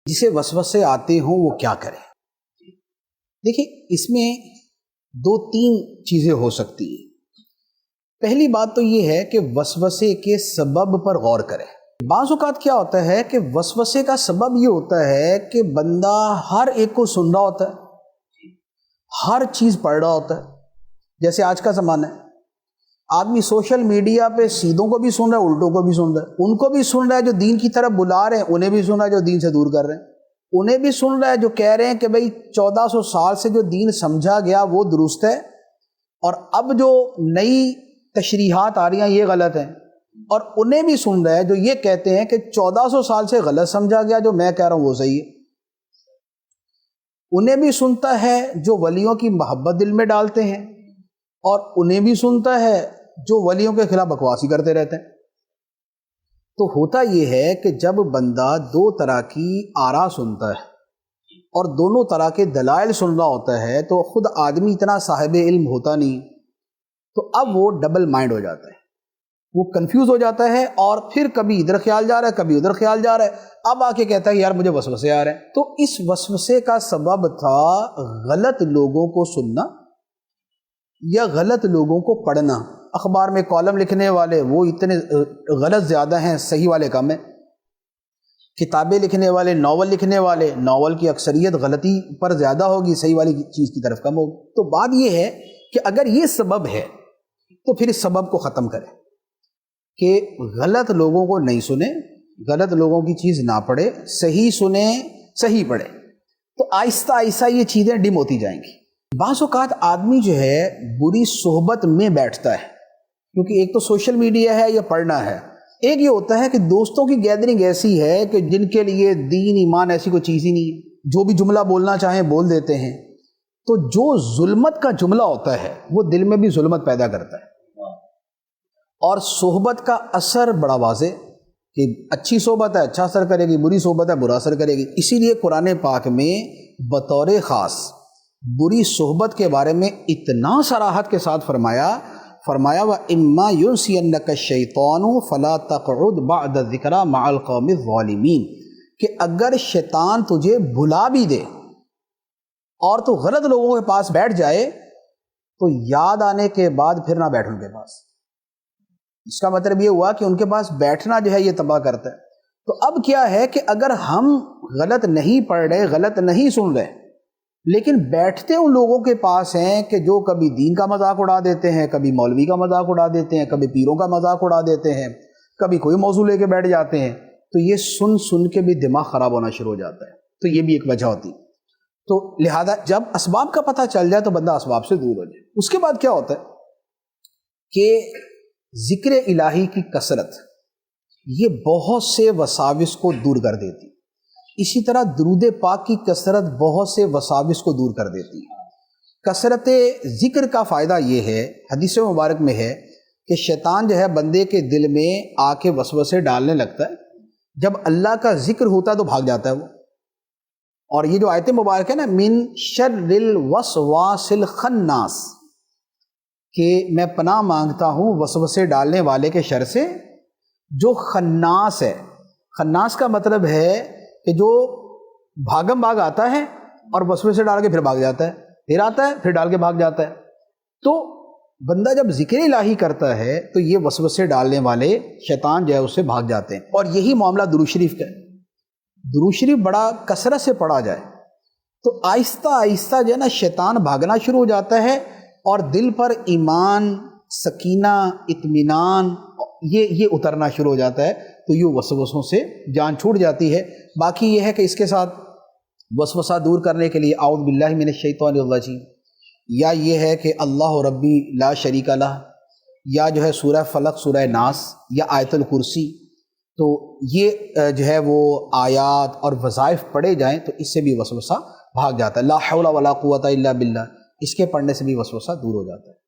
جسے وسوسے آتے ہوں وہ کیا کرے؟ دیکھیں، اس میں دو تین چیزیں ہو سکتی ہیں۔ پہلی بات تو یہ ہے کہ وسوسے کے سبب پر غور کرے۔ بعض اوقات کیا ہوتا ہے کہ وسوسے کا سبب یہ ہوتا ہے کہ بندہ ہر ایک کو سن رہا ہوتا ہے، ہر چیز پڑھ رہا ہوتا ہے۔ جیسے آج کا زمانہ ہے، آدمی سوشل میڈیا پہ سیدھوں کو بھی سن رہا ہے، الٹوں کو بھی سن رہا ہے۔ ان کو بھی سن رہا ہے جو دین کی طرف بلا رہے ہیں، انہیں بھی سن رہا ہے جو دین سے دور کر رہے ہیں۔ انہیں بھی سن رہا ہے جو کہہ رہے ہیں کہ بھئی 1400 سال سے جو دین سمجھا گیا وہ درست ہے، اور اب جو نئی تشریحات آ رہی ہیں یہ غلط ہیں۔ اور انہیں بھی سن رہا ہے جو یہ کہتے ہیں کہ 1400 سال سے غلط سمجھا گیا، جو میں کہہ رہا ہوں وہ صحیح ہے۔ انہیں بھی سنتا ہے جو ولیوں کی محبت دل میں ڈالتے ہیں، اور انہیں بھی سنتا ہے جو ولیوں کے خلاف بکواسی کرتے رہتے ہیں۔ تو ہوتا یہ ہے کہ جب بندہ دو طرح کی آراء سنتا ہے اور دونوں طرح کے دلائل سن رہا ہوتا ہے تو خود آدمی اتنا صاحب علم ہوتا نہیں، تو اب وہ ڈبل مائنڈ ہو جاتا ہے، وہ کنفیوز ہو جاتا ہے، اور پھر کبھی ادھر خیال جا رہا ہے کبھی ادھر خیال جا رہا ہے۔ اب آ کے کہتا ہے یار مجھے وسوسے آ رہے ہیں۔ تو اس وسوسے کا سبب تھا غلط لوگوں کو سننا یا غلط لوگوں کو پڑھنا۔ اخبار میں کالم لکھنے والے وہ اتنے غلط زیادہ ہیں، صحیح والے کم ہیں۔ کتابیں لکھنے والے، ناول لکھنے والے، ناول کی اکثریت غلطی پر زیادہ ہوگی، صحیح والی چیز کی طرف کم ہوگی۔ تو بات یہ ہے کہ اگر یہ سبب ہے تو پھر اس سبب کو ختم کریں کہ غلط لوگوں کو نہیں سنیں، غلط لوگوں کی چیز نہ پڑھے، صحیح سنیں، صحیح پڑھے۔ تو آہستہ آہستہ یہ چیزیں ڈم ہوتی جائیں گی۔ بعض اوقات آدمی جو ہے بری صحبت میں بیٹھتا ہے، کیونکہ ایک تو سوشل میڈیا ہے یا پڑھنا ہے، ایک یہ ہوتا ہے کہ دوستوں کی گیدرنگ ایسی ہے کہ جن کے لیے دین ایمان ایسی کوئی چیز ہی نہیں ہے، جو بھی جملہ بولنا چاہیں بول دیتے ہیں۔ تو جو ظلمت کا جملہ ہوتا ہے وہ دل میں بھی ظلمت پیدا کرتا ہے، اور صحبت کا اثر بڑا واضح کہ اچھی صحبت ہے اچھا اثر کرے گی، بری صحبت ہے برا اثر کرے گی۔ اسی لیے قرآن پاک میں بطور خاص بری صحبت کے بارے میں اتنا صراحت کے ساتھ فرمایا وَإِمَّا يُنْسِيَنَّكَ الشَّيْطَانُ فَلَا تَقْعُدْ بَعْدَ الذِّكْرَىٰ مَعَ الْقَوْمِ الظَّالِمِينَ، کہ اگر شیطان تجھے بھلا بھی دے اور تو غلط لوگوں کے پاس بیٹھ جائے تو یاد آنے کے بعد پھر نہ بیٹھ ان کے پاس۔ اس کا مطلب یہ ہوا کہ ان کے پاس بیٹھنا جو ہے یہ تباہ کرتا ہے۔ تو اب کیا ہے کہ اگر ہم غلط نہیں پڑھ رہے، غلط نہیں سن رہے، لیکن بیٹھتے ان لوگوں کے پاس ہیں کہ جو کبھی دین کا مذاق اڑا دیتے ہیں، کبھی مولوی کا مذاق اڑا دیتے ہیں، کبھی پیروں کا مذاق اڑا دیتے ہیں، کبھی کوئی موضوع لے کے بیٹھ جاتے ہیں، تو یہ سن سن کے بھی دماغ خراب ہونا شروع ہو جاتا ہے۔ تو یہ بھی ایک وجہ ہوتی ہے۔ تو لہذا جب اسباب کا پتہ چل جائے تو بندہ اسباب سے دور ہو جائے۔ اس کے بعد کیا ہوتا ہے کہ ذکر الہی کی کثرت یہ بہت سے وساوس کو دور کر دیتی، اسی طرح درود پاک کی کثرت بہت سے وساوس کو دور کر دیتی ہے۔ کثرت ذکر کا فائدہ یہ ہے، حدیث مبارک میں ہے کہ شیطان جو ہے بندے کے دل میں آ کے وسوسے ڈالنے لگتا ہے، جب اللہ کا ذکر ہوتا ہے تو بھاگ جاتا ہے وہ۔ اور یہ جو آیت مبارک ہے نا، من شر الوسواس الخناس، کہ میں پناہ مانگتا ہوں وسوسے ڈالنے والے کے شر سے جو خناس ہے۔ خناس کا مطلب ہے کہ جو بھاگم بھاگ آتا ہے اور وسوسے ڈال کے پھر بھاگ جاتا ہے، پھر آتا ہے پھر ڈال کے بھاگ جاتا ہے۔ تو بندہ جب ذکر الہی کرتا ہے تو یہ وسوسے ڈالنے والے شیطان جو ہے اس سے بھاگ جاتے ہیں۔ اور یہی معاملہ درود شریف کا ہے۔ درود شریف بڑا کثرت سے پڑھا جائے تو آہستہ آہستہ جو ہے نا شیطان بھاگنا شروع ہو جاتا ہے، اور دل پر ایمان، سکینہ، اطمینان یہ اترنا شروع ہو جاتا ہے، تو یہ وسوسوں سے جان چھوٹ جاتی ہے۔ باقی یہ ہے کہ اس کے ساتھ وسوسہ دور کرنے کے لیے اعوذ باللہ من الشیطان الرجیم، یا یہ ہے کہ اللہ ربی لا شریک لہ، یا جو ہے سورہ فلق، سورہ ناس، یا آیت الکرسی۔ تو یہ جو ہے وہ آیات اور وظائف پڑھے جائیں تو اس سے بھی وسوسہ بھاگ جاتا ہے۔ لا حول ولا قوت الا باللہ، اس کے پڑھنے سے بھی وسوسہ دور ہو جاتا ہے۔